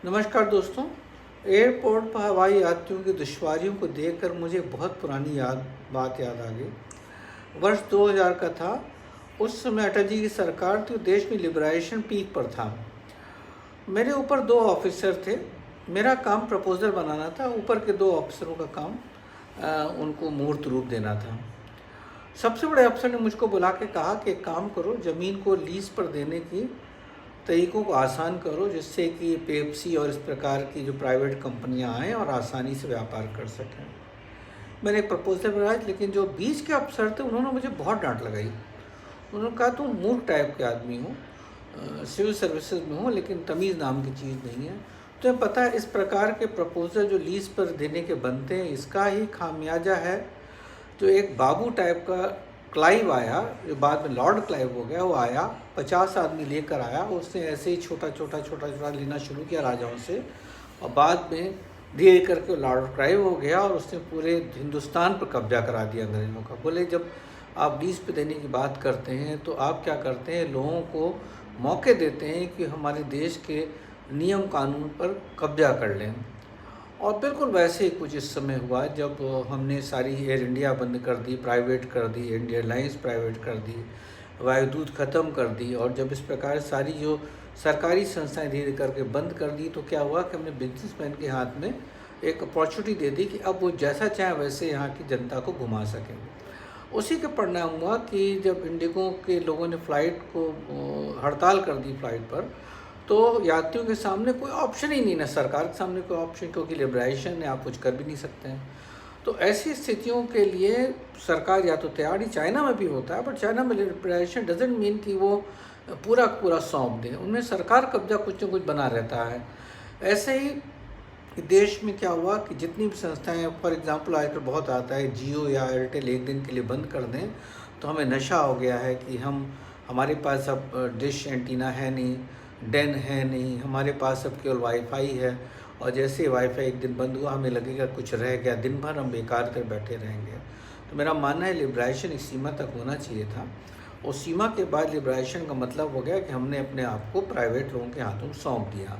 नमस्कार दोस्तों। एयरपोर्ट पर हवाई यात्रियों की दुश्वारियों को देखकर मुझे बहुत पुरानी बात याद आ गई। वर्ष 2000 का था। उस समय अटल जी की सरकार थी, देश में लिबरेशन पीक पर था। मेरे ऊपर दो ऑफिसर थे। मेरा काम प्रपोजल बनाना था, ऊपर के दो ऑफिसरों का काम उनको मूर्त रूप देना था। सबसे बड़े अफसर ने मुझको बुला के कहा कि एक काम करो, ज़मीन को लीज पर देने की तरीक़ों को आसान करो, जिससे कि पेप्सी और इस प्रकार की जो प्राइवेट कंपनियां आएँ और आसानी से व्यापार कर सकें। मैंने एक प्रपोजल बनाया, लेकिन जो बीच के अफसर थे उन्होंने मुझे बहुत डांट लगाई। उन्होंने कहा तुम मूर्ख टाइप के आदमी हो, सिविल सर्विसेज में हो, लेकिन तमीज़ नाम की चीज़ नहीं है। तुम्हें पता है इस प्रकार के प्रपोजल जो लीज पर देने के बनते हैं, इसका ही खामियाजा है जो एक बाबू टाइप का क्लाइव आया, जो बाद में लॉर्ड क्लाइव हो गया। वो आया, 50 आदमी लेकर आया। उसने ऐसे ही छोटा छोटा लेना शुरू किया राजाओं से, और बाद में धीरे करके लॉर्ड क्लाइव हो गया और उसने पूरे हिंदुस्तान पर कब्जा करा दिया अंग्रेज़ों का। बोले जब आप लीज पे देने की बात करते हैं तो आप क्या करते हैं, लोगों को मौके देते हैं कि हमारे देश के नियम कानून पर कब्जा कर लें। और बिल्कुल वैसे ही कुछ इस समय हुआ जब हमने सारी एयर इंडिया बंद कर दी, प्राइवेट कर दी, इंडिया एयरलाइंस प्राइवेट कर दी, वायुदूत ख़त्म कर दी। और जब इस प्रकार सारी जो सरकारी संस्थाएं धीरे करके बंद कर दी, तो क्या हुआ कि हमने बिजनेसमैन के हाथ में एक अपॉर्चुनिटी दे दी कि अब वो जैसा चाहे वैसे यहाँ की जनता को घुमा सकें। उसी के परिणाम हुआ कि जब इंडिगो के लोगों ने फ़्लाइट को हड़ताल कर दी फ़्लाइट पर, तो यात्रियों के सामने कोई ऑप्शन ही नहीं, ना सरकार के सामने कोई ऑप्शन, क्योंकि लिबरेशन है, आप कुछ कर भी नहीं सकते हैं। तो ऐसी स्थितियों के लिए सरकार या तो तैयार ही, चाइना में भी होता है, बट चाइना में लिबरेशन डजेंट मीन कि वो पूरा सौंप दें। उनमें सरकार कब्जा कुछ न कुछ बना रहता है। ऐसे ही देश में क्या हुआ कि जितनी भी संस्थाएं, फॉर एग्जांपल आजकल बहुत आता है जियो या एयरटेल एक दिन के लिए बंद कर दें तो हमें नशा हो गया है कि हमारे पास अब डिश एंटीना है नहीं, डेन है नहीं, हमारे पास अब केवल वाईफाई है। और जैसे वाईफाई एक दिन बंद हुआ, हमें लगेगा कुछ रह गया, दिन भर हम बेकार कर बैठे रहेंगे। तो मेरा मानना है लिबरेशन एक सीमा तक होना चाहिए था। उस सीमा के बाद लिबरेशन का मतलब हो गया कि हमने अपने आप को प्राइवेट लोगों के हाथों में सौंप दिया।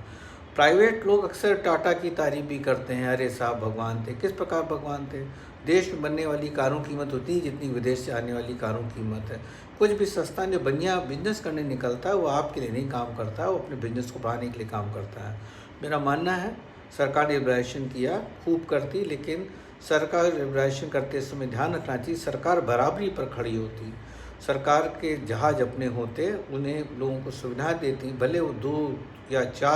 प्राइवेट लोग अक्सर टाटा की तारीफ भी करते हैं, अरे साहब भगवान थे। किस प्रकार भगवान थे? देश में बनने वाली कारों की कीमत उतनी जितनी विदेश से आने वाली कारों की कीमत है। कुछ भी सस्ता जो बढ़िया बिजनेस करने निकलता है वो आपके लिए नहीं काम करता है, वो अपने बिजनेस को बढ़ाने के लिए काम करता है। मेरा मानना है सरकार ने लिबरेशन किया, खूब करती, लेकिन सरकार लिबरेशन करते समय ध्यान रखना चाहिए सरकार बराबरी पर खड़ी होती। सरकार के जहाज़ अपने होते, उन्हें लोगों को सुविधा देती, भले वो 2 या 4